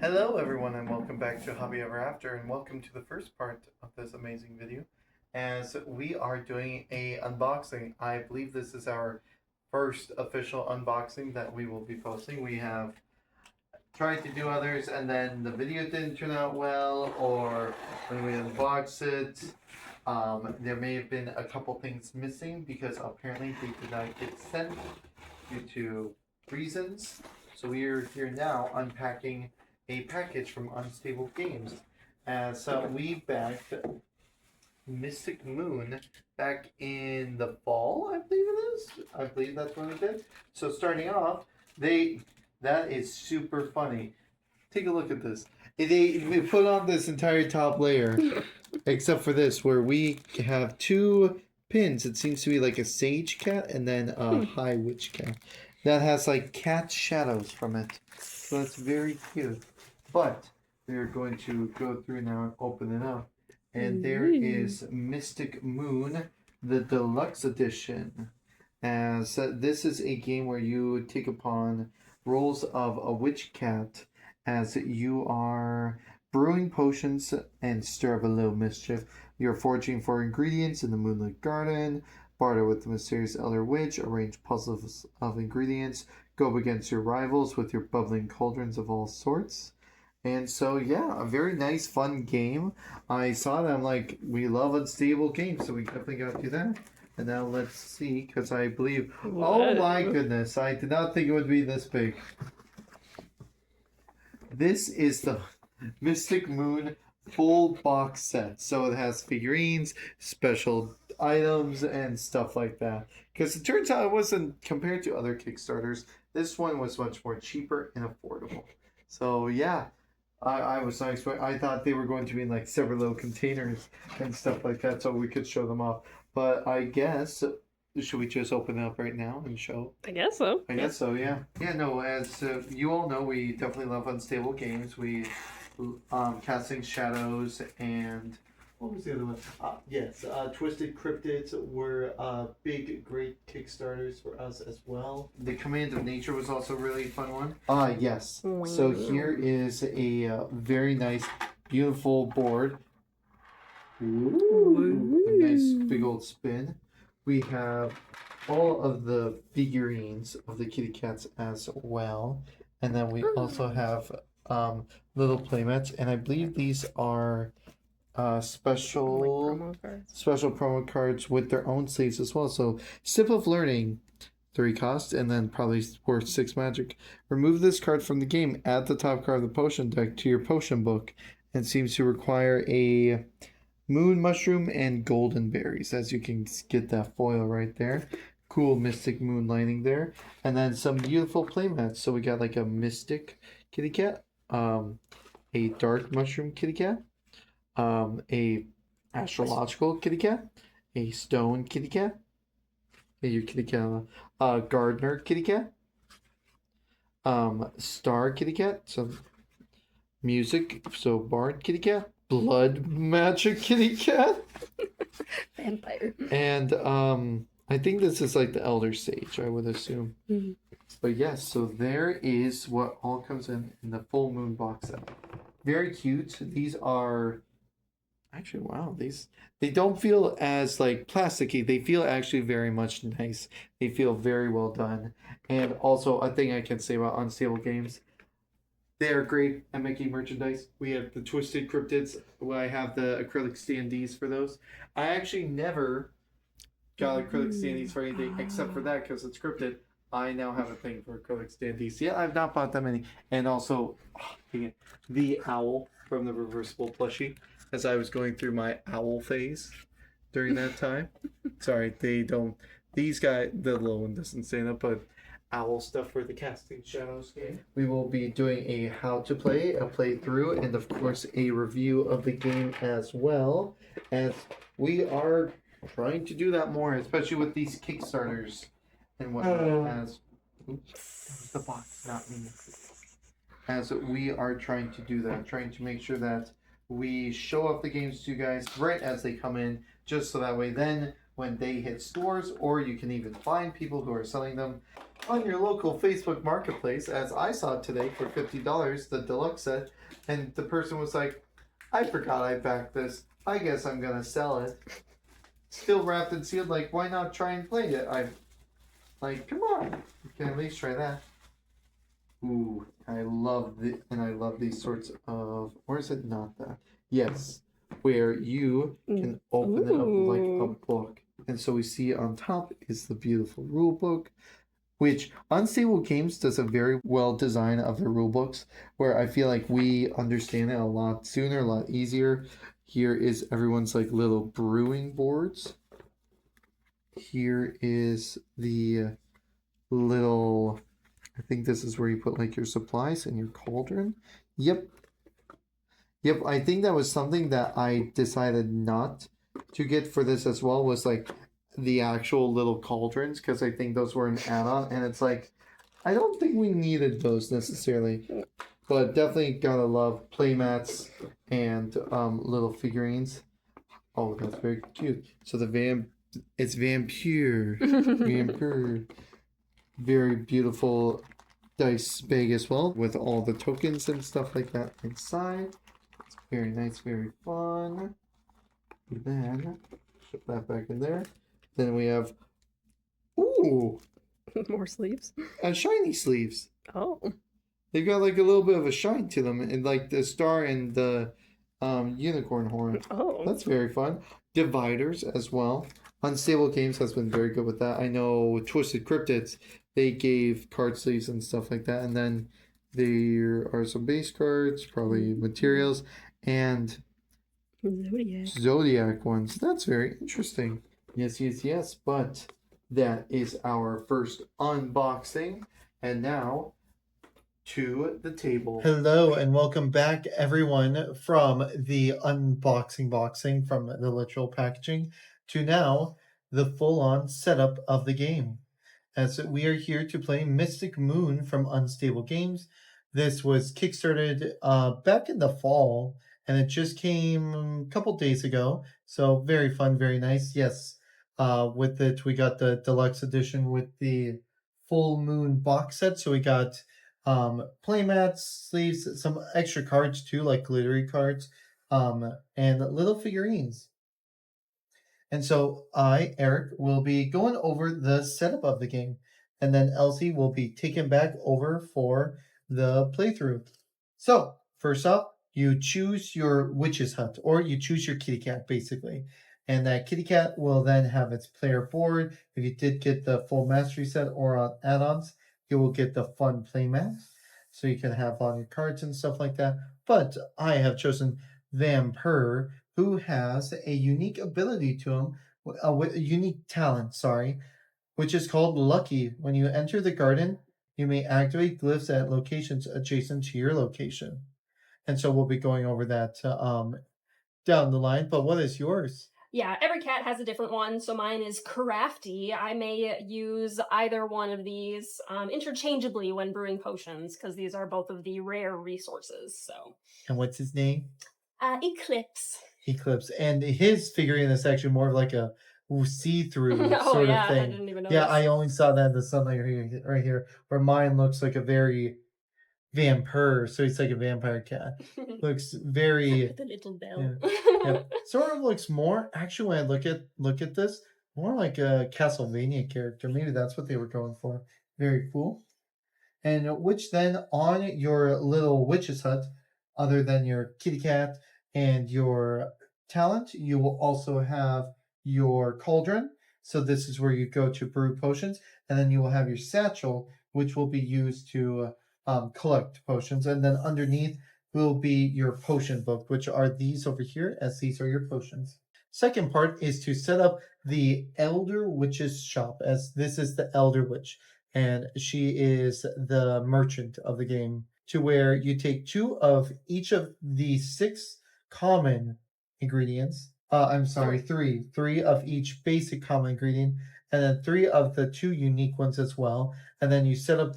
Hello everyone and welcome back to Hobby Ever After and welcome to the first part of this amazing video as we are doing a unboxing. I believe this is our first official unboxing that we will be posting. We have tried to do others and then the video didn't turn out well, or when we unboxed it there may have been a couple things missing because apparently they did not get sent due to reasons. So we are here now unpacking a package from Unstable Games. So we backed Mystic Moon back in the fall, I believe it is. I believe that's when we did. So starting off, that is super funny. Take a look at this. We put on this entire top layer, except for this, where we have two pins. It seems to be like a sage cat and then a high witch cat. That has like cat shadows from it. So that's very cute. But we are going to go through now and open it up. And there is Mystic Moon, the deluxe edition. As this is a game where you take upon roles of a witch cat as you are brewing potions and stir up a little mischief. You're foraging for ingredients in the Moonlit Garden, barter with the mysterious Elder Witch, arrange puzzles of ingredients, go up against your rivals with your bubbling cauldrons of all sorts. And so, yeah, a very nice, fun game. I saw that, I'm like, we love Unstable Games, so we definitely got to do that. And now let's see, because I believe, oh my goodness, I did not think it would be this big. This is the Mystic Moon full box set. So it has figurines, special items, and stuff like that. Because it turns out it wasn't, compared to other Kickstarters, this one was much more cheaper and affordable. So yeah, I was not expecting, I thought they were going to be in like several little containers and stuff like that so we could show them off. But I guess, should we just open it up right now and show? I guess so. I guess so, yeah. Yeah, no, as you all know, we definitely love Unstable Games. We, Casting Shadows and, what was the other one? Yes, Twisted Cryptids were big, great Kickstarters for us as well. The Command of Nature was also a really fun one. Yes. So here is a very nice, beautiful board. Ooh, a nice big old spin. We have all of the figurines of the kitty cats as well. And then we also have little playmats, and I believe these are special promo cards with their own sleeves as well. So Sip of Learning, 3 cost, and then probably worth 6 magic. Remove this card from the game. Add the top card of the potion deck to your potion book, and seems to require a moon mushroom and golden berries. As you can get that foil right there. Cool Mystic Moon lining there. And then some beautiful playmats. So we got like a Mystic kitty cat, a dark mushroom kitty cat, a astrological kitty cat, a stone kitty cat, your kitty cat, gardener kitty cat, star kitty cat, so music, so bard kitty cat, blood magic kitty cat, Vampire. and I think this is like the elder sage, I would assume. But yes, so there is what all comes in the full moon box set. Very cute. These are actually, wow, they don't feel as like plasticky. They feel actually very much nice. They feel very well done. And also a thing I can say about Unstable Games, they are great at making merchandise. We have the Twisted Cryptids. I have the acrylic standees for those. I actually never got acrylic standees for anything except for that because it's cryptid. I now have a thing for acrylic standees. Yeah, I've not bought that many. And also, the owl from the reversible plushie, as I was going through my owl phase during that time. Sorry, these guys, the little one doesn't stand up, but owl stuff for the Casting Shadows game. We will be doing a how to play, a playthrough, and of course a review of the game as well, as we are trying to do that more, especially with these Kickstarters and whatnot. As oops, the box, not me. As we are trying to do that, trying to make sure that we show off the games to you guys right as they come in, just so that way then when they hit stores, or you can even find people who are selling them on your local Facebook marketplace, as I saw today for $50, the deluxe set, and the person was like, I forgot I backed this. I guess I'm gonna sell it. Still wrapped and sealed, like, why not try and play it? I'm like, come on, you can at least try that. Ooh, I love these sorts of, or is it not that? Yes, where you can open it up like a book. And so we see on top is the beautiful rule book, which Unstable Games does a very well design of the rule books, where I feel like we understand it a lot sooner, a lot easier. Here is everyone's like little brewing boards. Here is the little, I think this is where you put like your supplies and your cauldron. Yep. Yep, I think that was something that I decided not to get for this as well, was like the actual little cauldrons, because I think those were an add-on, and it's like, I don't think we needed those necessarily. But definitely gotta love playmats and little figurines. Oh, that's very cute. So it's vampire. Vampire. Very beautiful dice bag as well, with all the tokens and stuff like that inside. It's very nice, very fun. Then put that back in there. Then we have, ooh, More sleeves. Shiny sleeves. Oh. They've got like a little bit of a shine to them, and like the star and the unicorn horn. Oh. That's very fun. Dividers as well. Unstable Games has been very good with that. I know Twisted Cryptids, they gave card sleeves and stuff like that. And then there are some base cards, probably materials, and Zodiac ones. That's very interesting. Yes, yes, yes. But that is our first unboxing. And now to the table. Hello and welcome back, everyone, from the unboxing boxing from the literal packaging to now the full-on setup of the game. As we are here to play Mystic Moon from Unstable Games. This was kickstarted back in the fall, and it just came a couple days ago. So very fun, very nice. Yes, with it we got the deluxe edition with the full moon box set. So we got playmats, sleeves, some extra cards too, like glittery cards, and little figurines. And so I, Eric, will be going over the setup of the game, and then Elsie will be taken back over for the playthrough. So first up, you choose your witch's hut, or you choose your kitty cat, basically. And that kitty cat will then have its player board. If you did get the full mastery set or add-ons, you will get the fun playmat, so you can have all your cards and stuff like that. But I have chosen Vampire, who has a unique ability to him, a unique talent, sorry, which is called Lucky. When you enter the garden, you may activate glyphs at locations adjacent to your location. And so we'll be going over that down the line. But what is yours? Yeah, every cat has a different one, so mine is crafty. I may use either one of these interchangeably when brewing potions, because these are both of the rare resources. So. And what's his name? Eclipse. Eclipse. And his figurine is actually more of like a see-through Oh, sort yeah, of thing. I didn't even notice. Yeah, I only saw that in the sunlight right here, where mine looks like a very vampire, so he's like a vampire cat. Looks very With a little bell. yeah. Sort of looks more, actually, when I look at this, more like a Castlevania character. Maybe that's what they were going for. Very cool. And which then on your little witch's hut, other than your kitty cat and your talent, you will also have your cauldron. So this is where you go to brew potions, and then you will have your satchel, which will be used to collect potions. And then underneath will be your potion book, which are these over here, as these are your potions. Second part is to set up the Elder Witch's shop, as this is the Elder Witch, and she is the merchant of the game, to where you take 2 of each of the 6 common ingredients. I'm sorry, 3. 3 of each basic common ingredient, and then 3 of the 2 unique ones as well. And then you set up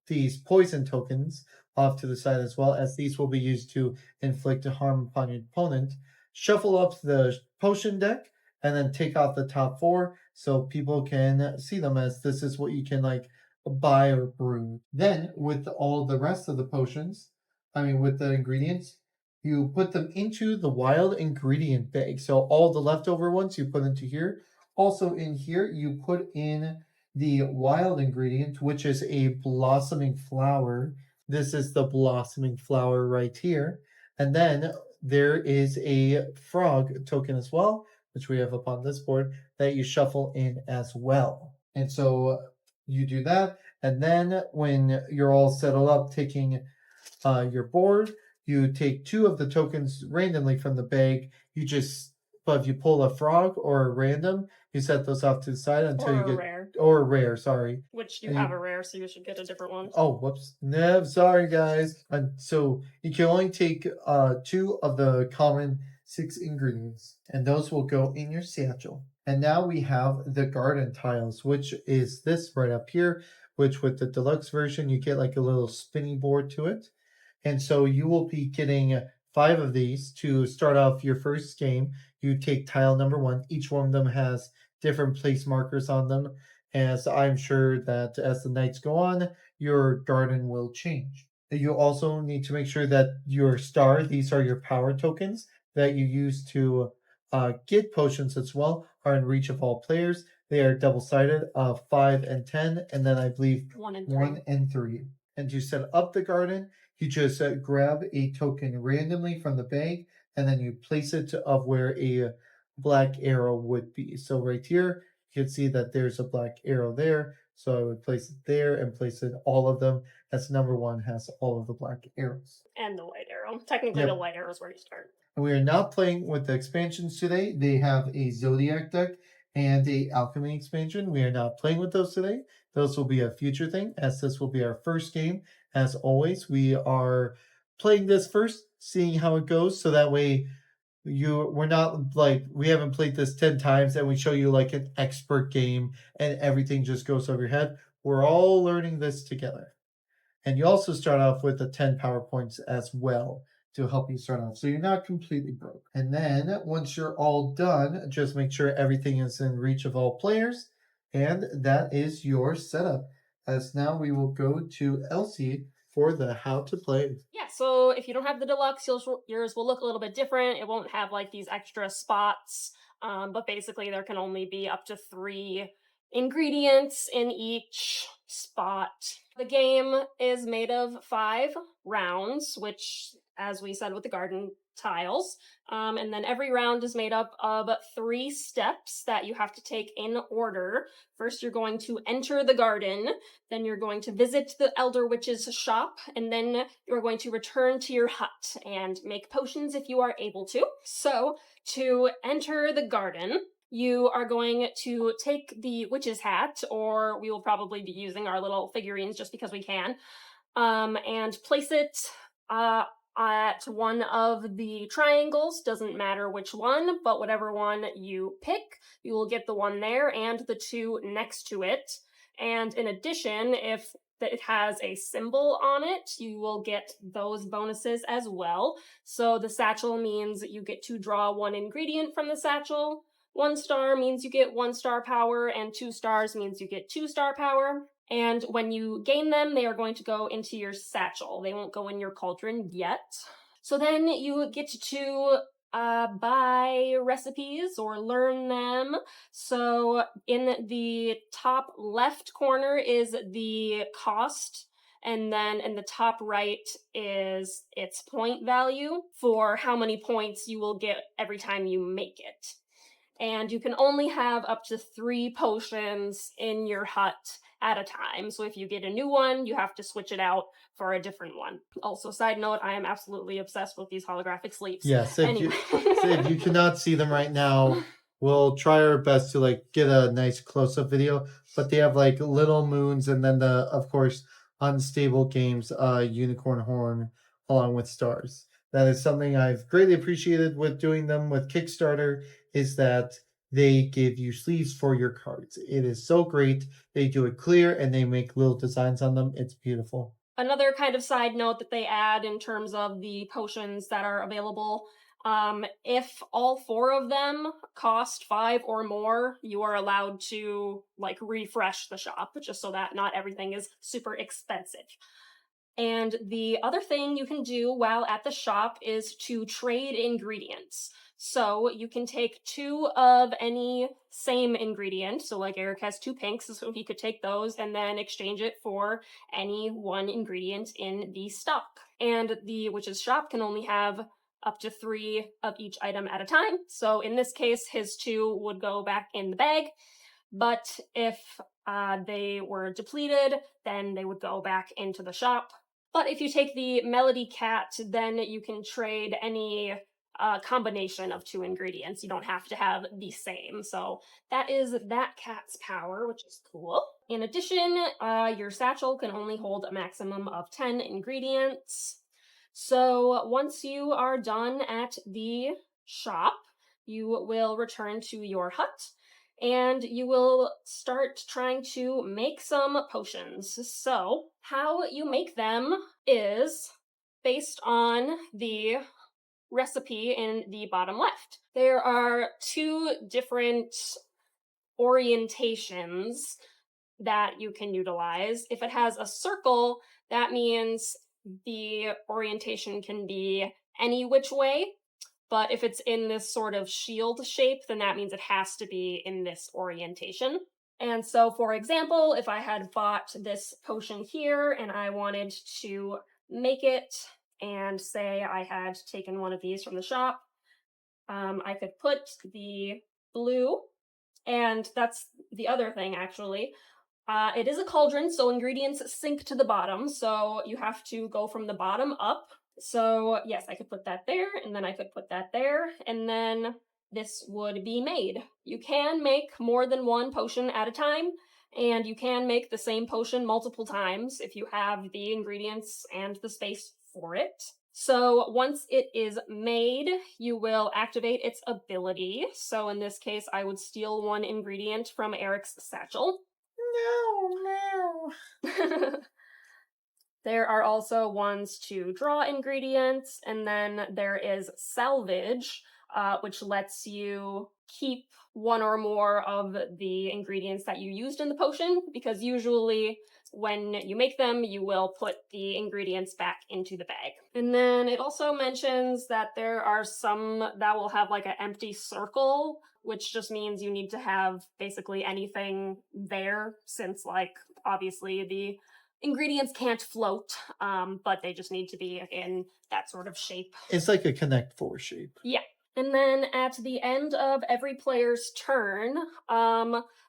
these poison tokens off to the side as well, as these will be used to inflict harm upon your opponent. Shuffle up the potion deck, and then take off the top 4 so people can see them, as this is what you can like buy or brew. Then with all the rest of the potions, with the ingredients, you put them into the wild ingredient bag. So all the leftover ones you put into here. Also in here, you put in the wild ingredient, which is a blossoming flower. This is the blossoming flower right here. And then there is a frog token as well, which we have up on this board, that you shuffle in as well. And so you do that. And then when you're all settled up, taking your board, you take 2 of the tokens randomly from the bag. But if you pull a frog or a random, you set those off to the side until you get rare. Or a rare, sorry. Which you have a rare, so you should get a different one. Oh, whoops. No, sorry, guys. So you can only take 2 of the common 6 ingredients, and those will go in your satchel. And now we have the garden tiles, which is this right up here, which with the deluxe version, you get like a little spinning board to it. And so you will be getting 5 of these to start off your first game. You take tile number 1. Each one of them has different place markers on them, as I'm sure that as the nights go on, your garden will change. You also need to make sure that your star, these are your power tokens that you use to get potions as well, are in reach of all players. They are double-sided, 5 and 10, and then I believe 1 and 3. 1 and 3. And to set up the garden, you just grab a token randomly from the bag, and then you place it of where a black arrow would be. So right here, you can see that there's a black arrow there. So I would place it there and place it all of them, as number 1 has all of the black arrows. And the white arrow. Technically, Yep. the white arrow is where you start. And we are not playing with the expansions today. They have a Zodiac deck and a Alchemy expansion. We are not playing with those today. Those will be a future thing, as this will be our first game. As always, we are playing this first, seeing how it goes, so that way we're not like, we haven't played this 10 times and we show you like an expert game and everything just goes over your head. We're all learning this together. And you also start off with the 10 PowerPoints as well to help you start off, so you're not completely broke. And then once you're all done, just make sure everything is in reach of all players, and that is your setup. As now we will go to Elsie for the how to play. Yeah, so if you don't have the deluxe, yours will look a little bit different. It won't have like these extra spots, but basically there can only be up to 3 ingredients in each spot. The game is made of 5 rounds, which, as we said with the garden tiles, and then every round is made up of 3 steps that you have to take in order. First, you're going to enter the garden, then you're going to visit the Elder Witch's shop, and then you're going to return to your hut and make potions if you are able to. So, to enter the garden, you are going to take the witch's hat, or we will probably be using our little figurines just because we can, and place it at one of the triangles. Doesn't matter which one, but whatever one you pick, you will get the one there and the 2 next to it. And in addition, if it has a symbol on it, you will get those bonuses as well. So the satchel means you get to draw 1 ingredient from the satchel. 1 star means you get 1 star power, and 2 stars means you get 2 star power. And when you gain them, they are going to go into your satchel. They won't go in your cauldron yet. So then you get to buy recipes or learn them. So in the top left corner is the cost, and then in the top right is its point value for how many points you will get every time you make it. And you can only have up to 3 potions in your hut at a time. So if you get a new one, you have to switch it out for a different one. Also, side note, I am absolutely obsessed with these holographic sleeves. Yes, Anyway. if you cannot see them right now, we'll try our best to like get a nice close-up video. But they have like little moons, and then the, of course, unstable games, unicorn horn, along with stars. That is something I've greatly appreciated with doing them with Kickstarter, is that they give you sleeves for your cards. It is so great. They do it clear and they make little designs on them. It's beautiful. Another kind of side note that they add in terms of the potions that are available, If all 4 of them cost 5 or more, you are allowed to like refresh the shop just so that not everything is super expensive. And the other thing you can do while at the shop is to trade ingredients. So you can take 2 of any same ingredient. So, like Eric has 2 pinks, so he could take those and then exchange it for any 1 ingredient in the stock. And the witch's shop can only have up to 3 of each item at a time. So, in this case, his 2 would go back in the bag. But if they were depleted, then they would go back into the shop. But if you take the Melody Cat, then you can trade any combination of 2 ingredients. You don't have to have the same. So that is that cat's power, which is cool. In addition, your satchel can only hold a maximum of 10 ingredients. So once you are done at the shop, you will return to your hut and you will start trying to make some potions. So, how you make them is based on the recipe in the bottom left. There are 2 different orientations that you can utilize. If it has a circle, that means the orientation can be any which way. But if it's in this sort of shield shape, then that means it has to be in this orientation. And so, for example, if I had bought this potion here and I wanted to make it, and say I had taken one of these from the shop, I could put the blue, and that's the other thing actually. It is a cauldron, so ingredients sink to the bottom, so you have to go from the bottom up. So, yes, I could put that there, and then I could put that there, and then this would be made. You can make more than 1 potion at a time, and you can make the same potion multiple times if you have the ingredients and the space for it. So once it is made, you will activate its ability. So in this case, I would steal 1 ingredient from Eric's satchel. No. There are also ones to draw ingredients, and then there is salvage, which lets you keep 1 or more of the ingredients that you used in the potion, because usually when you make them, you will put the ingredients back into the bag. And then it also mentions that there are some that will have like an empty circle, which just means you need to have basically anything there, since like obviously the ingredients can't float, but they just need to be in that sort of shape. It's like a Connect 4 shape. Yeah. And then at the end of every player's turn,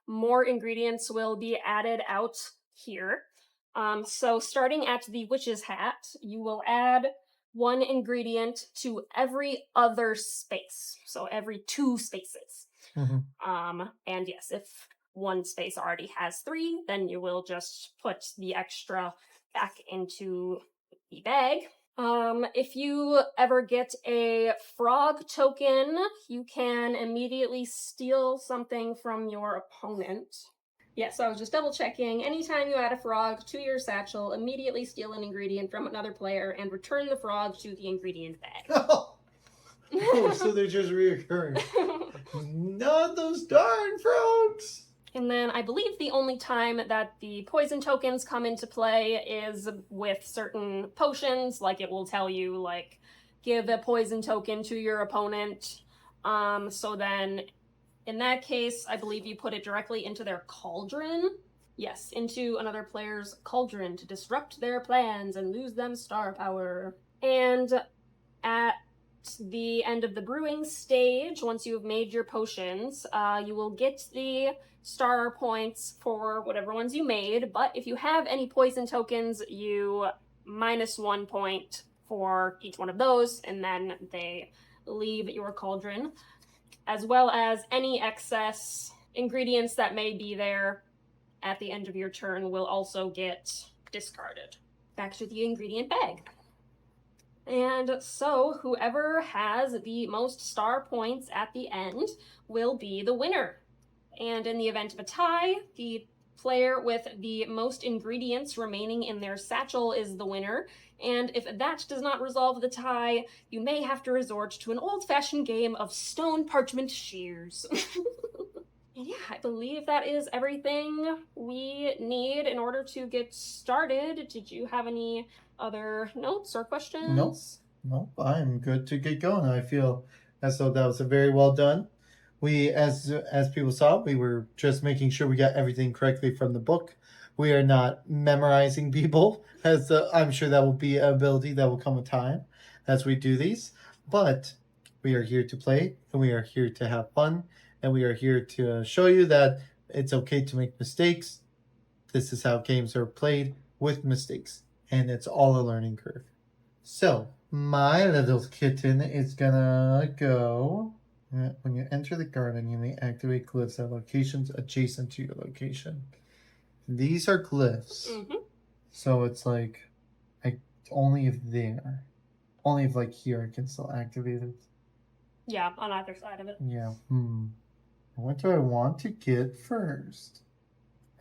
more ingredients will be added out here. So starting at the witch's hat, you will add 1 ingredient to every other space. So every 2 spaces. Mm-hmm. And yes, if 1 space already has 3, then you will just put the extra back into the bag. If you ever get a frog token, you can immediately steal something from your opponent. Yeah, so I was just double checking. Anytime you add a frog to your satchel, immediately steal an ingredient from another player and return the frog to the ingredient bag. Oh, so they're just reoccurring. Not those darn frogs! And then I believe the only time that the poison tokens come into play is with certain potions, like it will tell you, like, give a poison token to your opponent. So then, in that case, I believe you put it directly into their cauldron. Yes, into another player's cauldron to disrupt their plans and lose them star power. And at the end of the brewing stage, once you have made your potions, you will get the star points for whatever ones you made, but if you have any poison tokens, you minus 1 point for each one of those, and then they leave your cauldron, as well as any excess ingredients that may be there at the end of your turn will also get discarded. Back to the ingredient bag. And so whoever has the most star points at the end will be the winner. And in the event of a tie, the Player with the most ingredients remaining in their satchel is the winner, and if that does not resolve the tie, you may have to resort to an old-fashioned game of stone parchment shears. And yeah, I believe that is everything we need in order to get started. Did you have any other notes or questions? Nope, I'm good to get going. I feel as though that was a very well done. We, as people saw, we were just making sure we got everything correctly from the book. We are not memorizing people, as I'm sure that will be an ability that will come with time as we do these. But we are here to play, and we are here to have fun, and we are here to show you that it's okay to make mistakes. This is how games are played with mistakes, and it's all a learning curve. So, my little kitten is gonna go. When you enter the garden, you may activate glyphs at locations adjacent to your location. These are glyphs. Mm-hmm. So it's like, only if there. Only if, like, here I can still activate it. Yeah, on either side of it. Yeah. What do I want to get first?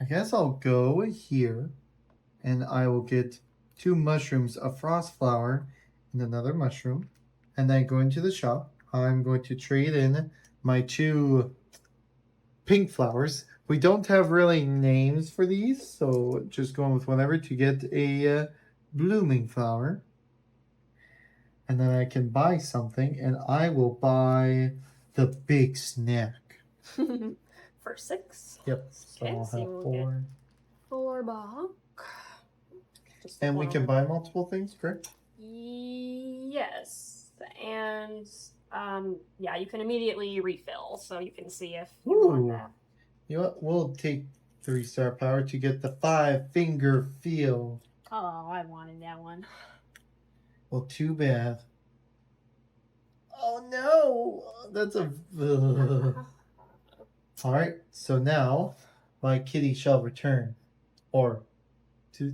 I guess I'll go here, and I will get 2 mushrooms, a frost flower, and another mushroom. And then go into the shop. I'm going to trade in my 2 pink flowers. We don't have really names for these, so just going with whatever to get a blooming flower. And then I can buy something, and I will buy the big snack. For 6. Yep. So Okay, I'll so have we'll 4. get 4 buck. Just And we one can over. buy multiple things, correct? Yes, and yeah, you can immediately refill, so you can see if you Ooh. want that. You know what? We'll take 3-star power to get the 5-finger feel. Oh, I wanted that one. Well, too bad. Oh no! That's a. Alright, so now my kitty shall return. Or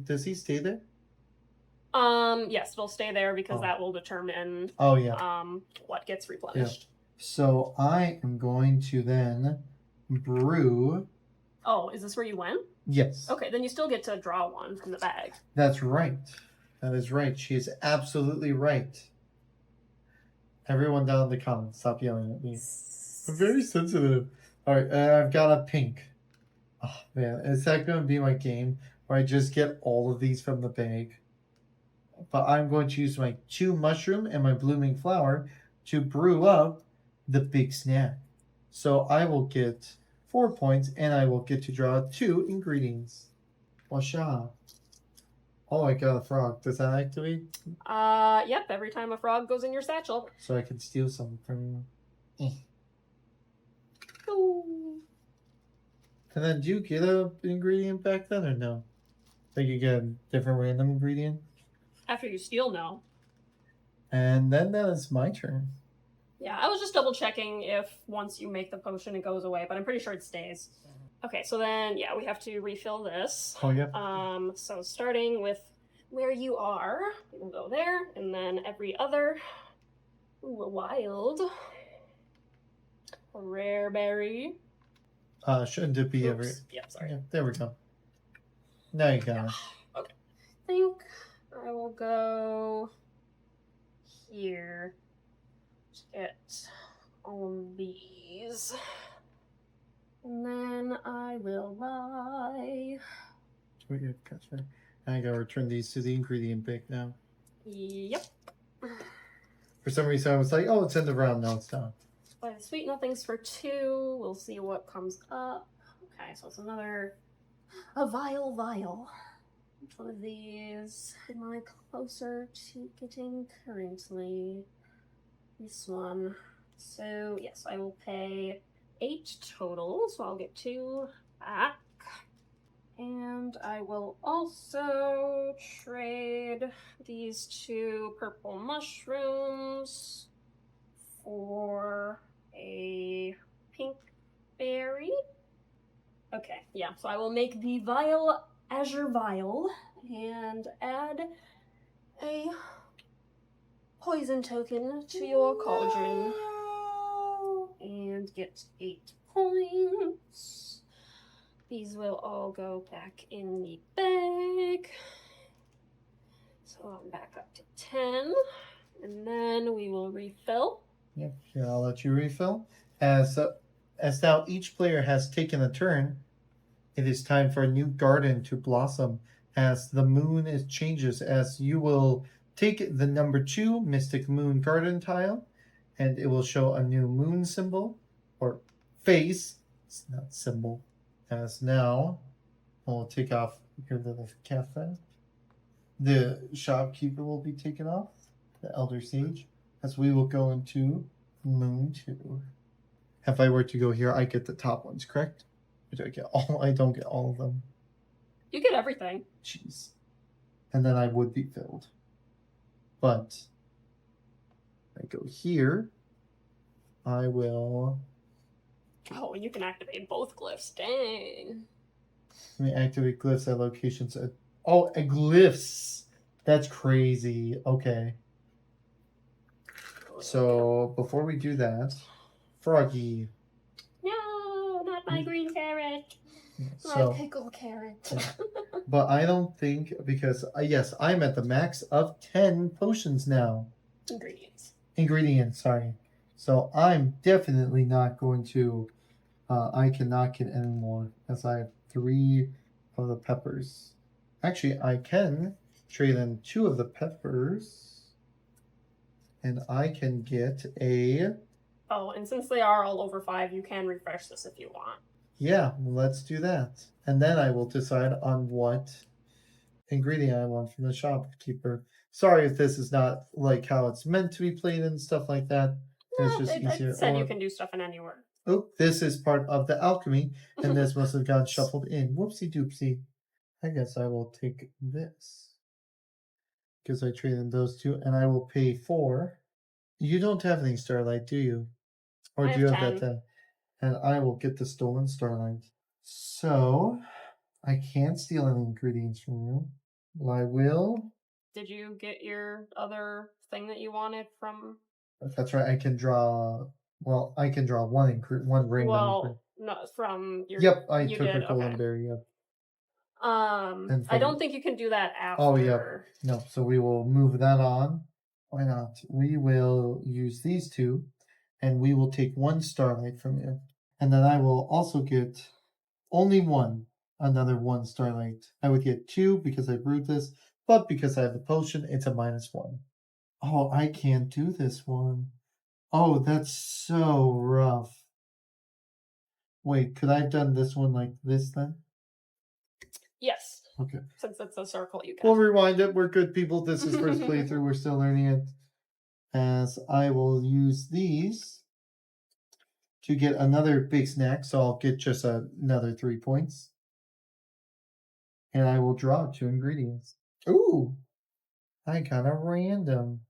does he stay there? Yes, it'll stay there because Oh. that will determine Oh, yeah. what gets replenished. So I am going to then brew. Oh, is this where you went? Yes. Okay, then you still get to draw one from the bag. That's right. That is right. She is absolutely right. Everyone down in the comments, stop yelling at me. I'm very sensitive. Alright, I've got a pink. Oh, man. Is that going to be my game where I just get all of these from the bag? But I'm going to use my 2 mushroom and my blooming flower to brew up the big snack. So I will get 4 points, and I will get to draw 2 ingredients. Washa. Oh, I got a frog. Does that activate? Yep, every time a frog goes in your satchel. So I can steal something from you. Ooh. And then do you get an ingredient back then or no? Like you get a different random ingredient? After you steal, no. And then that is my turn. Yeah, I was just double checking if once you make the potion it goes away, but I'm pretty sure it stays. Okay, so then yeah, we have to refill this. Oh, yeah. So starting with where you are, we'll go there, and then every other. Ooh, a wild. A rare berry. Shouldn't it be every... Oops. Yep, sorry. Yeah, there we go. Now you got it. Okay. I think I will go here to get all of these. And then I will buy. Gotcha. I gotta return these to the ingredient bank now. Yep. For some reason, I was like, oh, it's in the round. No, it's not. Buy the sweet nothings for 2. We'll see what comes up. Okay, so it's another. A vial. Which one of these am I closer to getting currently? This one. So, yes, I will pay 8 total, so I'll get 2 back. And I will also trade these 2 purple mushrooms for a pink berry. Okay, yeah, so I will make the vial azure vial and add a poison token to your cauldron. And get 8 points. These will all go back in the bag. So I'm back up to 10. And then we will refill. Yep, here I'll let you refill. As now each player has taken a turn, it is time for a new garden to blossom. As the moon changes, as you will take the number 2 Mystic Moon Garden tile, and it will show a new moon symbol or face. It's not symbol. As now, we'll take off your little cafe. The shopkeeper will be taken off. The elder sage, as we will go into moon 2. If I were to go here, I get the top ones, correct? Or do I get all? I don't get all of them. You get everything. Jeez. And then I would be filled. But I go here. I will. Oh, and you can activate both glyphs. Dang. Let me activate glyphs at locations. Oh, glyphs. That's crazy. Okay. So before we do that, Froggy. No, not my green carrot. So, My pickle carrot. but I don't think because yes, I'm at the max of 10 potions now. Ingredients, sorry. So I'm definitely not going to. I cannot get any more as I have 3 of the peppers. Actually, I can trade in 2 of the peppers, and I can get a. Oh, and since they are all over 5, you can refresh this if you want. Yeah, let's do that. And then I will decide on what ingredient I want from the shopkeeper. Sorry if this is not like how it's meant to be played and stuff like that. It's just easier. I said you can do stuff in anywhere. Oh, this is part of the alchemy, and this must have gotten shuffled in. Whoopsie doopsie. I guess I will take this. Because I traded those 2, and I will pay 4. You don't have any starlight, do you? Or do you have 10. that 10? And I will get the stolen starlight. So, I can't steal any ingredients from you. Well, I will. Did you get your other thing that you wanted from? That's right. I can draw. Well, I can draw one random. Well, no, from your. Yep, I you took did, a golden okay. berry. Yep. I don't think you can do that after. Oh, yep. No, so we will move that on. Why not? We will use these 2, and we will take 1 starlight from you. And then I will also get only another 1 starlight. I would get 2 because I brewed this, but because I have the potion, it's a -1. Oh, I can't do this one. Oh, that's so rough. Wait, could I have done this one like this then? Yes. Okay. Since it's a circle, you can. We'll rewind it. We're good people. This is first playthrough. We're still learning it. As I will use these to get another big snack, so I'll get just another 3 points. And I will draw 2 ingredients. Ooh, I got a random.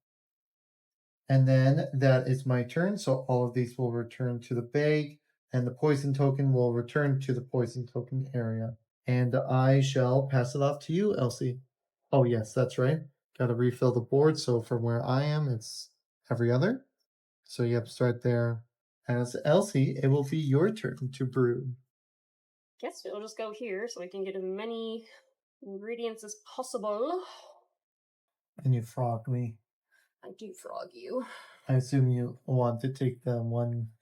And then that is my turn, so all of these will return to the bag, and the poison token will return to the poison token area. And I shall pass it off to you, Elsie. Oh, yes, that's right. Got to refill the board, so from where I am, it's every other. So, yep, start there. As Elsie, it will be your turn to brew. Guess we'll just go here so we can get as many ingredients as possible. And you frog me. I do frog you. I assume you want to take the one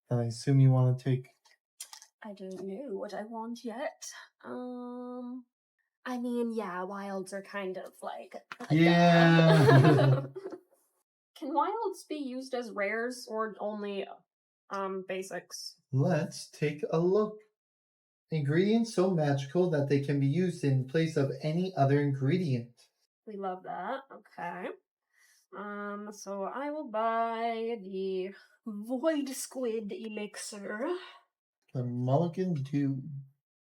that I assume you want to take. I don't know what I want yet. I mean, yeah, wilds are kind of like. Yeah. Can wilds be used as rares or only basics? Let's take a look. Ingredients so magical that they can be used in place of any other ingredient. We love that. Okay. So I will buy the Void Squid Elixir. The Mulligan Dew.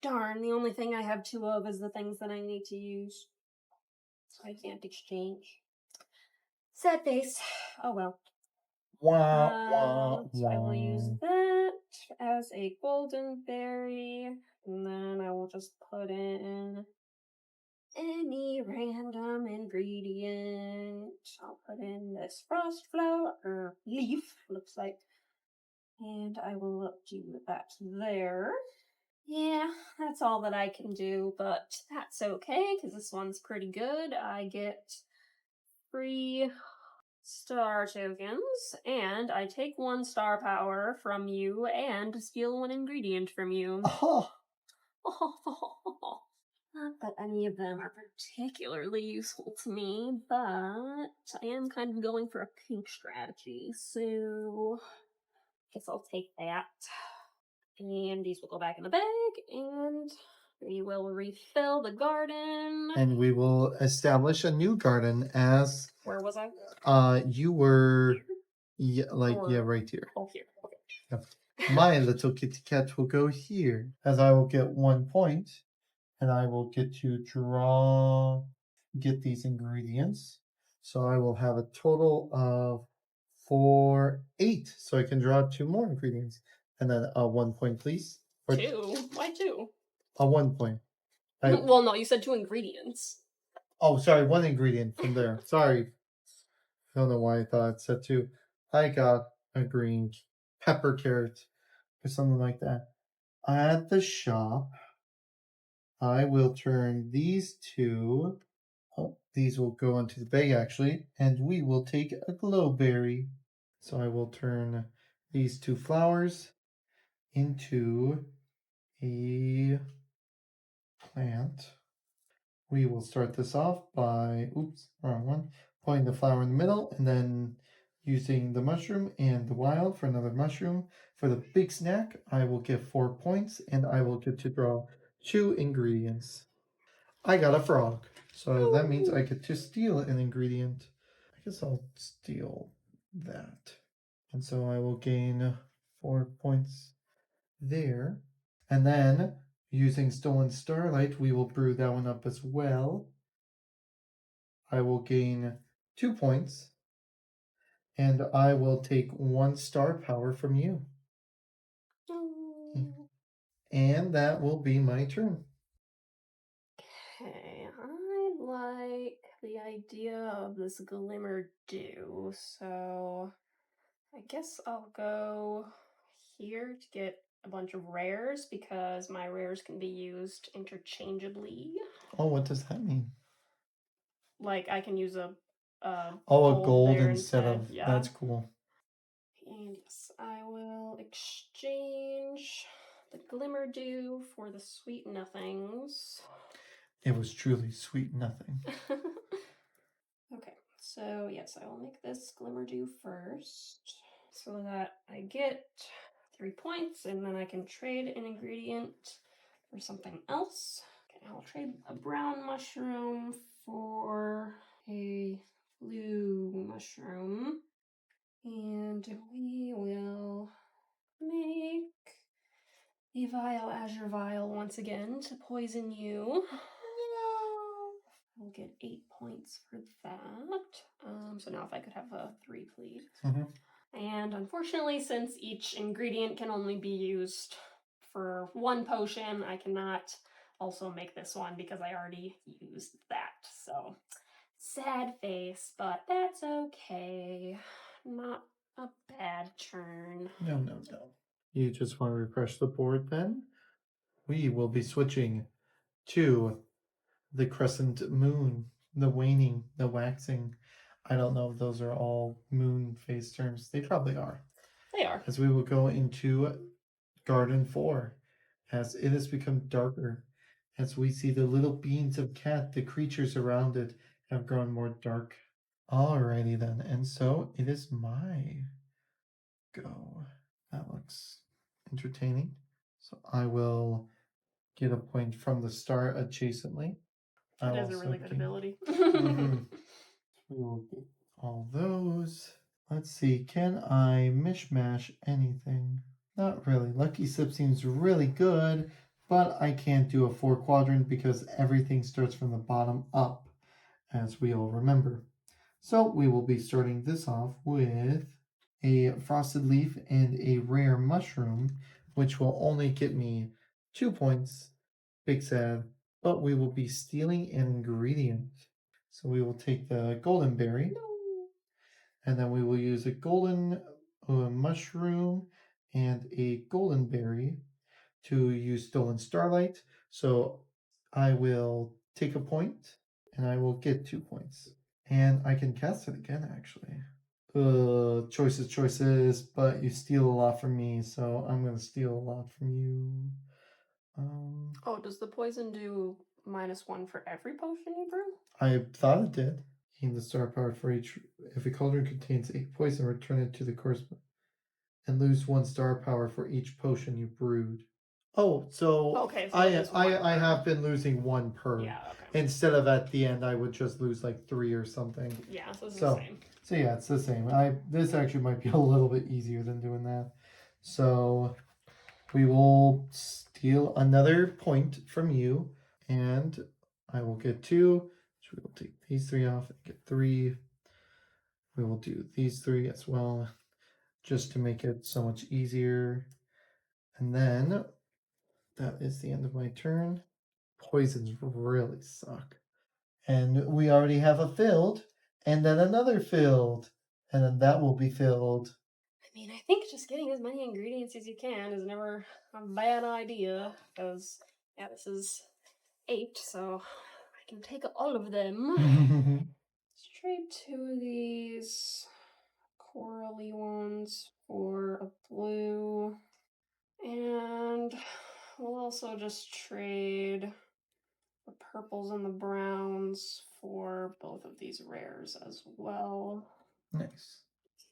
Darn, the only thing I have 2 of is the things that I need to use. So I can't exchange. Sad face. Oh well. So I will use that as a golden berry, and then I will just put in any random ingredient. I'll put in this frost flower leaf, looks like, and I will do that there. Yeah, that's all that I can do, but that's okay because this one's pretty good. I get 3 star tokens, and I take 1 star power from you and steal 1 ingredient from you. Oh, Not that any of them are particularly useful to me, but I am kind of going for a pink strategy, so guess I'll take that. And these will go back in the bag, and we will refill the garden. and we will establish a new garden as Where was I? you were Here? right here. Oh, here. Okay. Yep. My little kitty cat will go here, as I will get 1 point, and I will get to get these ingredients. So I will have a total of 8. So I can draw 2 more ingredients, and then 1 point, please. Or 2? Why 2? 1 point. Well, no, you said 2 ingredients. Oh, sorry, 1 ingredient from there. Sorry. I don't know why I thought it said 2. I got a green pepper carrot or something like that. At the shop, I will turn these 2. Oh, these will go into the bag actually, and we will take a glowberry. So I will turn these 2 flowers into a plant. We will start this off by, oops, wrong one, putting the flower in the middle and then using the mushroom and the wild for another mushroom. For the big snack, I will get 4 points and I will get to draw 2 ingredients. I got a frog, so that means I get to steal an ingredient. I guess I'll steal that. And so I will gain 4 points there. And then, using Stolen Starlight, we will brew that one up as well. I will gain 2 points. And I will take 1 star power from you. And that will be my turn. Okay, I like the idea of this glimmer dew, so I guess I'll go here to get a bunch of rares because my rares can be used interchangeably. Oh, what does that mean? Like I can use a a gold gold there instead of. yeah. That's cool. And yes, I will exchange the glimmer dew for the sweet nothings. It was truly sweet nothing. Okay, so yes, I will make this glimmer dew first so that I get 3 points and then I can trade an ingredient for something else. Okay, I'll trade a brown mushroom for a blue mushroom. And we will make the vile azure vial once again to poison you. I'll get 8 points for that. So now if I could have a 3, please. And unfortunately, since each ingredient can only be used for 1 potion, I cannot also make this one because I already used that. So sad face, but that's okay. Not a bad turn. No. You just want to refresh the board then? We will be switching to the crescent moon, the waning, the waxing. I don't know if those are all moon phase terms. They probably are. They are. As we will go into Garden 4, as it has become darker, as we see the little beans of cat, the creatures around it have grown more dark. Alrighty then, and so it is my go. That looks entertaining. So I will get a point from the star adjacently. That is a really good ability. We will get all those. Let's see, can I mishmash anything? Not really. Lucky Sip seems really good, but I can't do a 4 quadrant because everything starts from the bottom up, as we all remember. So we will be starting this off with a frosted leaf and a rare mushroom, which will only get me 2 points. Big sad. But we will be stealing an ingredient. So we will take the golden berry. And then we will use a golden mushroom and a golden berry to use Stolen Starlight. So I will take a point and I will get 2 points. And I can cast it again, actually. Choices, but you steal a lot from me, so I'm going to steal a lot from you. Oh, does the poison do -1 for every potion you brew? I thought it did. Gain the star power for each. If a cauldron contains a poison, return it to the corresponding. And lose 1 star power for each potion you brewed. Oh, so Okay, so I it is one per. have been losing 1 per. Yeah, okay. Instead of at the end, I would just lose like 3 or something. Yeah, so it's So- the same. So yeah, it's the same. This actually might be a little bit easier than doing that. So we will steal another point from you, and I will get 2. So we will take these 3 off and get 3. We will do these 3 as well, just to make it so much easier. And then that is the end of my turn. Poisons really suck. And we already have a filled, and then another filled, and then that will be filled. I mean, I think just getting as many ingredients as you can is never a bad idea, because, yeah, this is 8, so I can take all of them. Let's trade 2 of these corally ones for a blue, and we'll also just trade the purples and the browns for both of these rares as well. Nice.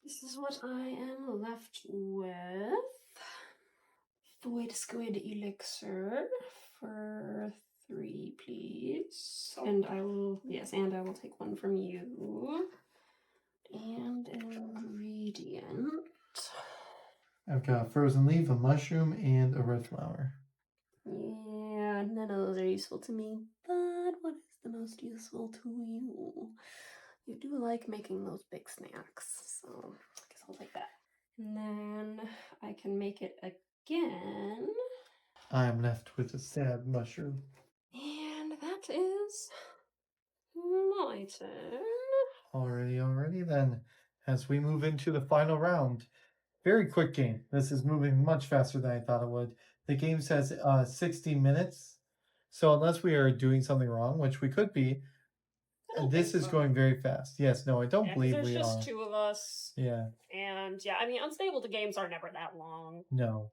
This is what I am left with. Void Squid Elixir for 3, please. And I will, yes, and I will take 1 from you. And an ingredient. I've got a frozen leaf, a mushroom, and a red flower. Yeah, none of those are useful to me. But what is the most useful to you? You do like making those big snacks, so I guess I'll take that. And then I can make it again. I'm left with a sad mushroom. And that is my turn. Alrighty then. As we move into the final round. Very quick game. This is moving much faster than I thought it would. The game says 60 minutes. So unless we are doing something wrong, which we could be, this is going very fast. Yes, no, I don't Yeah, 'cause believe there's we just are. 2 of us. Yeah, And yeah, I mean, unstable games are never that long. no.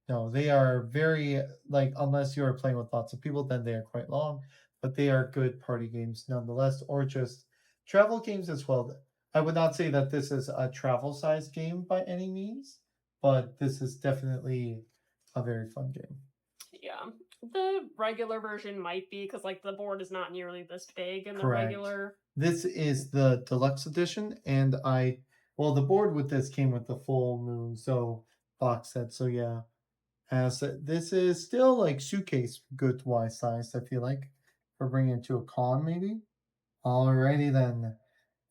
No, they are very, like, unless you are playing with lots of people, then they are quite long. But they are good party games nonetheless, or just travel games as well. I would not say that this is a travel sized game by any means, but this is definitely a very fun game. Yeah. The regular version might be, because like the board is not nearly this big in the Correct. regular. This is the deluxe edition, and the board with this came with the full moon, so box set, so yeah. As this is still like suitcase good wise sized, I feel like, for bringing it to a con maybe. Alrighty then.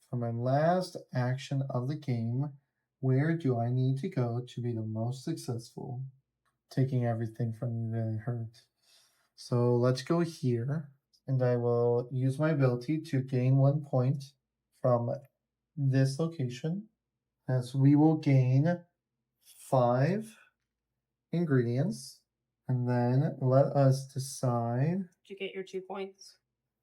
For my last action of the game, where do I need to go to be the most successful? Taking everything from the hurt. So let's go here, and I will use my ability to gain 1 point from this location, as we will gain 5 ingredients, and then let us decide. Did you get your 2 points?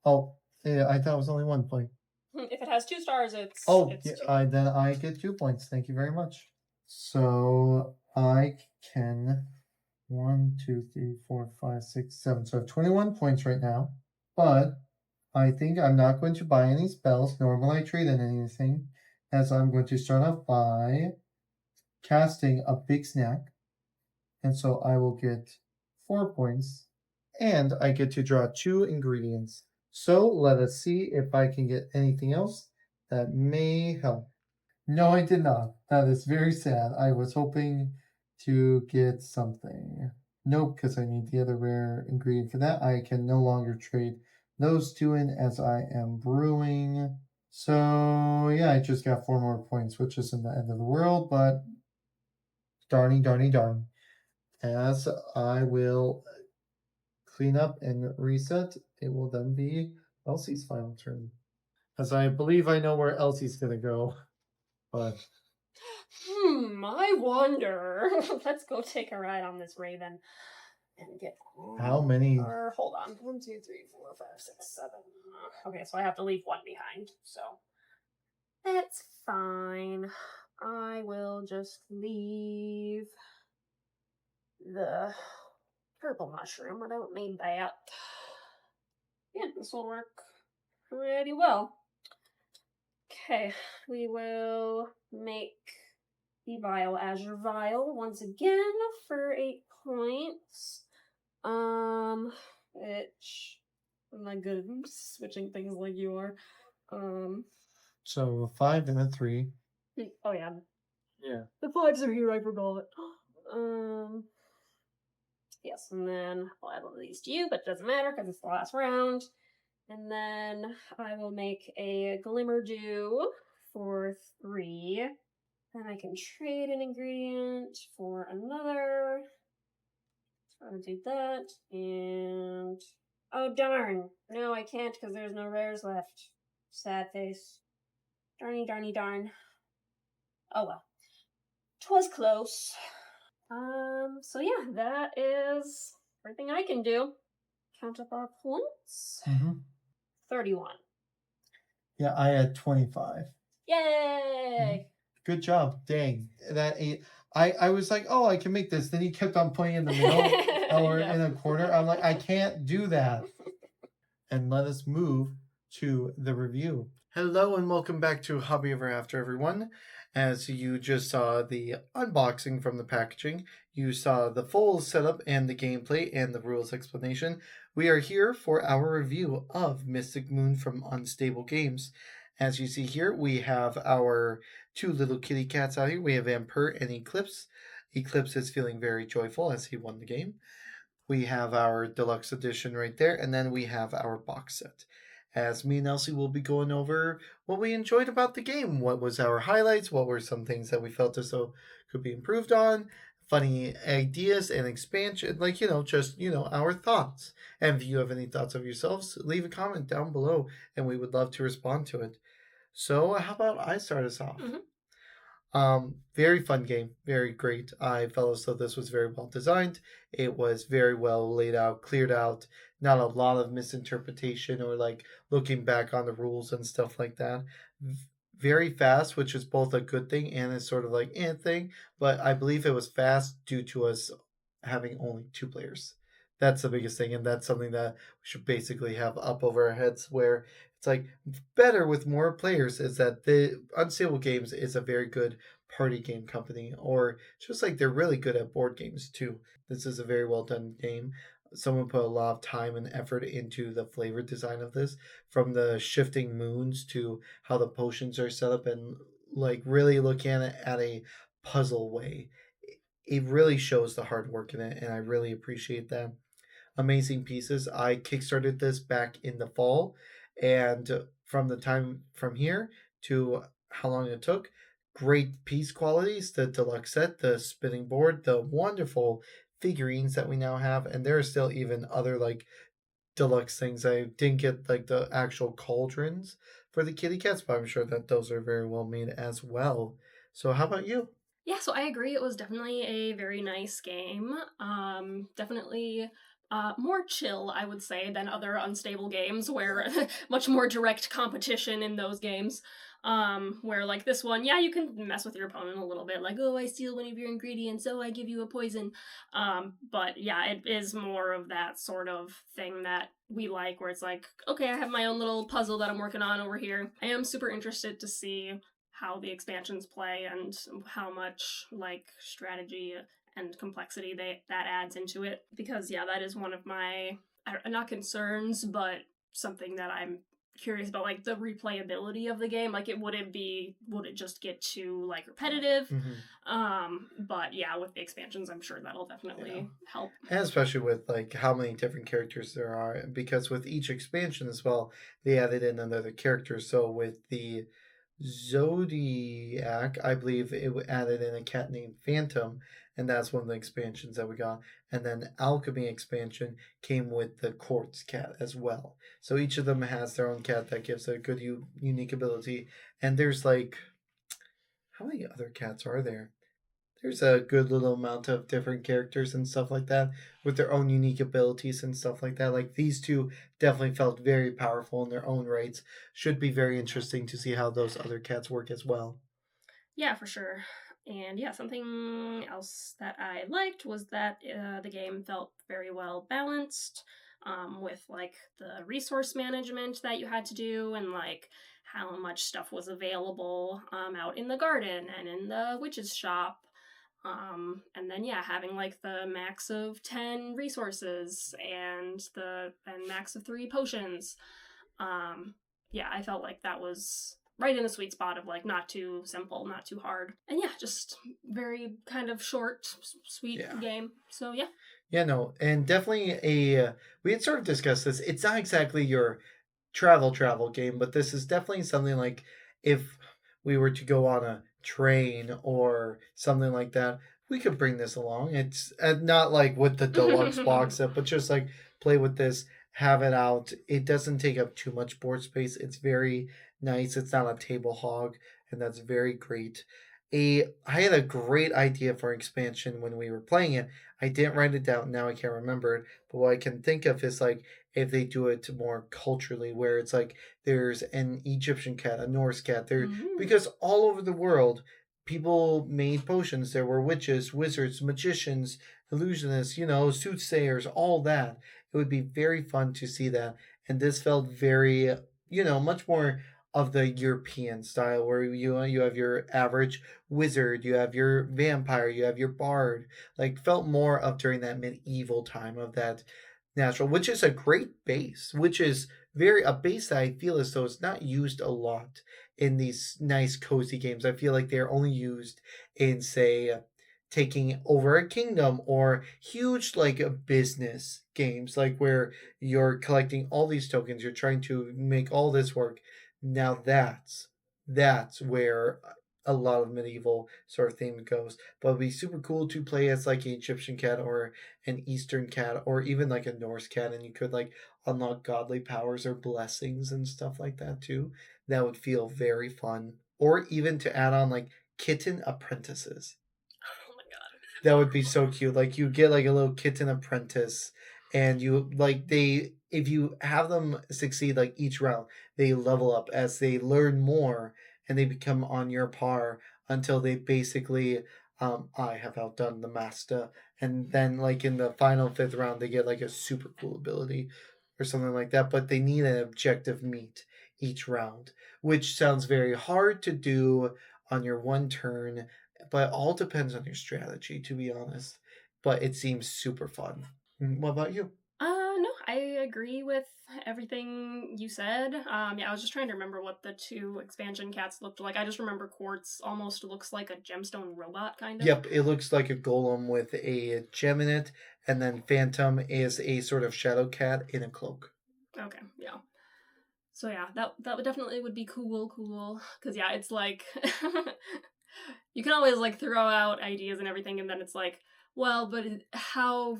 Oh, yeah, I thought it was only 1 point. If it has 2 stars, it's Yeah, 2. then I get 2 points. Thank you very much. So I can 1, 2, 3, 4, 5, 6, 7. So I have 21 points right now. But I think I'm not going to buy any spells, nor will I trade in anything, as I'm going to start off by casting a big snack. And so I will get 4 points, and I get to draw 2 ingredients. So let us see if I can get anything else that may help. No, I did not. That is very sad. I was hoping to get something. Nope, because I need the other rare ingredient for that. I can no longer trade those 2 in as I am brewing. So yeah, I just got 4 more points, which isn't the end of the world, but darn. As I will clean up and reset, it will then be Elsie's final turn. As I believe I know where Elsie's gonna go, but I wonder. Let's go take a ride on this raven. and get. How many? Or hold on. 1, 2, 3, 4, 5, 6, 7. Okay, so I have to leave one behind. So that's fine. I will just leave the purple mushroom. I don't need that. Yeah, this will work pretty well. Okay, we will make the Vile Azure Vial once again for 8 points. Which I'm not good at switching things like you are. So 5 and a 3. Oh yeah, Yeah. the 5s are here. I forgot. Yes, and then I'll add one of these to you, but it doesn't matter because it's the last round. And then I will make a Glimmer Dew for 3. Then I can trade an ingredient for another. So I'll do that. And oh darn! No, I can't because there's no rares left. Sad face. Darny, darny, darn. Oh well. 'Twas close. So yeah, that is everything I can do. Count up our points. 31. Yeah, I had 25. Yay! Good job. Dang. That 8. I was like, oh, I can make this. Then he kept on putting in the middle or in a corner. I'm like, I can't do that. And let us move to the review. Hello and welcome back to Hobby Ever After, everyone. As you just saw the unboxing from the packaging, you saw the full setup and the gameplay and the rules explanation. We are here for our review of Mystic Moon from Unstable Games. As you see here, we have our 2 little kitty cats out here. We have Ampere and Eclipse. Eclipse is feeling very joyful as he won the game. We have our deluxe edition right there, and then we have our box set. As me and Elsie will be going over what we enjoyed about the game, what was our highlights, what were some things that we felt as though could be improved on, funny ideas and expansion, just our thoughts. And if you have any thoughts of yourselves, leave a comment down below, and we would love to respond to it. So how about I start us off? Very fun game, very great. I felt as though this was very well designed. It was very well laid out, cleared out, not a lot of misinterpretation or like looking back on the rules and stuff like that. Very fast, which is both a good thing and is sort of like thing, but I believe it was fast due to us having only 2 players. That's the biggest thing, and that's something that we should basically have up over our heads where it's like better with more players is that the Unstable Games is a very good party game company, or just like they're really good at board games too. This is a very well done game. Someone put a lot of time and effort into the flavor design of this, from the shifting moons to how the potions are set up, and like really looking at it at a puzzle way. It really shows the hard work in it, and I really appreciate that. Amazing pieces. I kickstarted this back in the fall, and from the time from here to how long it took, great piece qualities, the deluxe set, the spinning board, the wonderful figurines that we now have, and there are still even other like deluxe things. I didn't get like the actual cauldrons for the kitty cats, but I'm sure that those are very well made as well. So how about you? Yeah, so I agree. It was definitely a very nice game. Definitely more chill, I would say, than other Unstable games, where much more direct competition in those games. Where like this one, yeah, you can mess with your opponent a little bit, like, oh, I steal one of your ingredients, oh, I give you a poison. But yeah, it is more of that sort of thing that we like, where it's like, okay, I have my own little puzzle that I'm working on over here. I am super interested to see how the expansions play and how much like strategy and complexity that adds into it, because yeah, that is one of my not concerns, but something that I'm curious about, like the replayability of the game. Like, would it just get too like repetitive? But yeah, with the expansions, I'm sure that'll definitely help. And especially with like how many different characters there are, because with each expansion as well, they added in another character. So with the Zodiac, I believe it added in a cat named Phantom, and that's one of the expansions that we got. And then Alchemy expansion came with the Quartz cat as well. So each of them has their own cat that gives a good unique ability. And there's like, how many other cats are there? there's a good little amount of different characters and stuff like that with their own unique abilities and stuff like that. Like these two definitely felt very powerful in their own rights. Should be very interesting to see how those other cats work as well. Yeah, for sure. And yeah, something else that I liked was that the game felt very well balanced, with like the resource management that you had to do and like how much stuff was available out in the garden and in the witch's shop. And then yeah, having like the max of 10 resources and max of 3 potions. Yeah, I felt like that was right in the sweet spot of like not too simple, not too hard. And yeah, just very kind of short, sweet game. So yeah. Yeah, no, and definitely we had sort of discussed this. It's not exactly your travel game, but this is definitely something like if we were to go on a train or something like that, we could bring this along. It's not like with the deluxe box set, but just like play with this, have it out. It doesn't take up too much board space. It's very nice. It's not a table hog, and that's very great. I had a great idea for expansion when we were playing it. I didn't write it down. Now I can't remember it. But what I can think of is like if they do it more culturally, where it's like there's an Egyptian cat, a Norse cat, there because all over the world people made potions. There were witches, wizards, magicians, illusionists, soothsayers, all that. It would be very fun to see that. And this felt very, much more of the European style, where you have your average wizard, you have your vampire, you have your bard. Like felt more of during that medieval time of that natural, which is a great base, which is a base that I feel as though it's not used a lot in these nice cozy games. I feel like they're only used in, say, taking over a kingdom or huge like business games, like where you're collecting all these tokens, you're trying to make all this work. Now that's where a lot of medieval sort of theme goes. But it'd be super cool to play as like an Egyptian cat or an Eastern cat or even like a Norse cat, and you could like unlock godly powers or blessings and stuff like that too. That would feel very fun. Or even to add on like kitten apprentices. Oh my god. That would be so cute. Like you get like a little kitten apprentice, and you like they if you have them succeed like each round, they level up as they learn more and they become on your par until they basically I have outdone the master, and then like in the final fifth round they get like a super cool ability or something like that. But they need an objective meet each round, which sounds very hard to do on your one turn, but all depends on your strategy, to be honest. But it seems super fun. What about you? No, I agree with everything you said. Yeah, I was just trying to remember what the 2 expansion cats looked like. I just remember Quartz almost looks like a gemstone robot, kind of. Yep, it looks like a golem with a gem in it, and then Phantom is a sort of shadow cat in a cloak. Okay, yeah. So yeah, that would definitely would be cool, because yeah, it's like you can always like throw out ideas and everything, and then it's like, well, but how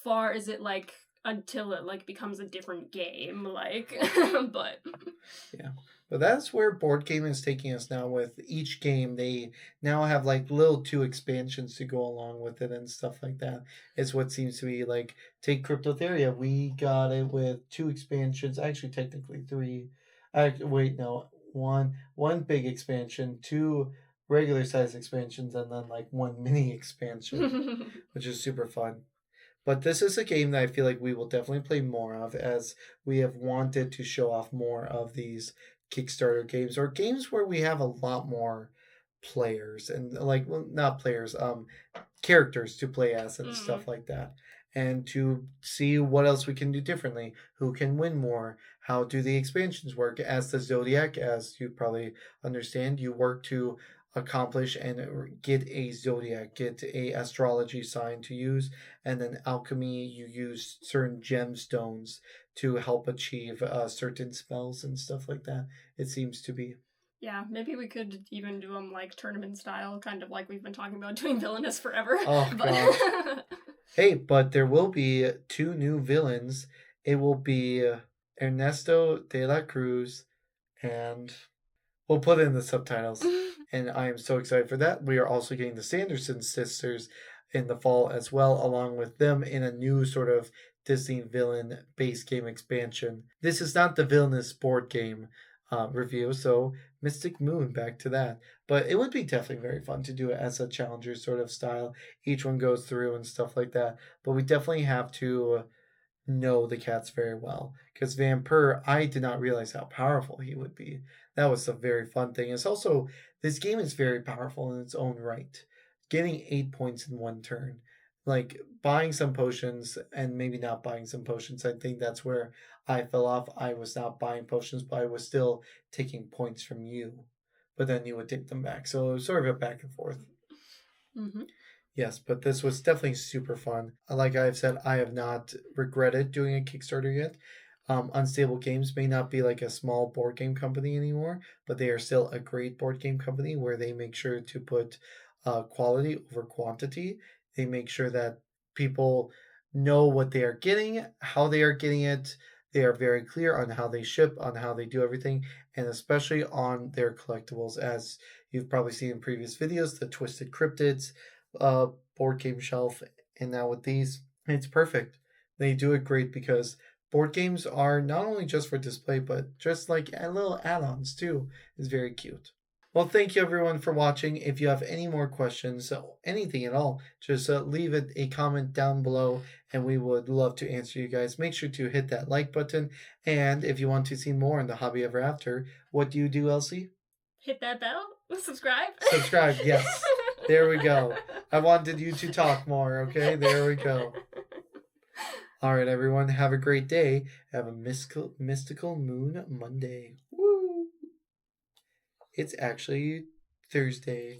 far is it like until it like becomes a different game, like? But yeah, but that's where board game is taking us now. With each game, they now have like little 2 expansions to go along with it and stuff like that. It's what seems to be like take Cryptotheria. We got it with 2 expansions, actually technically 3. Wait, no, one big expansion, 2 regular size expansions, and then like 1 mini expansion, which is super fun. But this is a game that I feel like we will definitely play more of, as we have wanted to show off more of these Kickstarter games or games where we have a lot more players and like, well, not players, characters to play as and stuff like that, and to see what else we can do differently, who can win more, how do the expansions work. As the Zodiac, as you probably understand, you work to accomplish and get a zodiac, get a astrology sign to use, and then alchemy, you use certain gemstones to help achieve certain spells and stuff like that. It seems to be. yeah, maybe we could even do them like tournament style, kind of like we've been talking about doing Villainous forever. Oh gosh. Hey, but there will be 2 new villains. It will be Ernesto de la Cruz, and we'll put it in the subtitles. and I am so excited for that. We are also getting the Sanderson sisters in the fall as well, along with them in a new sort of Disney villain base game expansion. This is not the villainous board game review, so Mystic Moon, back to that. But it would be definitely very fun to do it as a challenger sort of style. Each one goes through and stuff like that. But we definitely have to know the cats very well, because Vampire, I did not realize how powerful he would be. That was a very fun thing. It's also, this game is very powerful in its own right. Getting 8 points in one turn, like buying some potions and maybe not buying some potions, I think that's where I fell off. I was not buying potions, but I was still taking points from you, but then you would take them back, so it was sort of a back and forth. Mm-hmm. Yes, but this was definitely super fun. Like I've said, I have not regretted doing a Kickstarter yet. Unstable Games may not be like a small board game company anymore, but they are still a great board game company where they make sure to put quality over quantity. They make sure that people know what they are getting, how they are getting it. They are very clear on how they ship, on how they do everything, and especially on their collectibles. As you've probably seen in previous videos, the Twisted Cryptids board game shelf, and now with these, it's perfect. They do it great because board games are not only just for display, but just like little add-ons too. It's very cute. Well, thank you everyone for watching. If you have any more questions, anything at all, just leave it a comment down below and we would love to answer you guys. Make sure to hit that like button. And if you want to see more in the Hobby Ever After, what do you do, Elsie? Hit that bell. Subscribe. Subscribe, yes. There we go. I wanted you to talk more, okay? There we go. All right, everyone. Have a great day. Have a mystical Moon Monday. Woo! It's actually Thursday.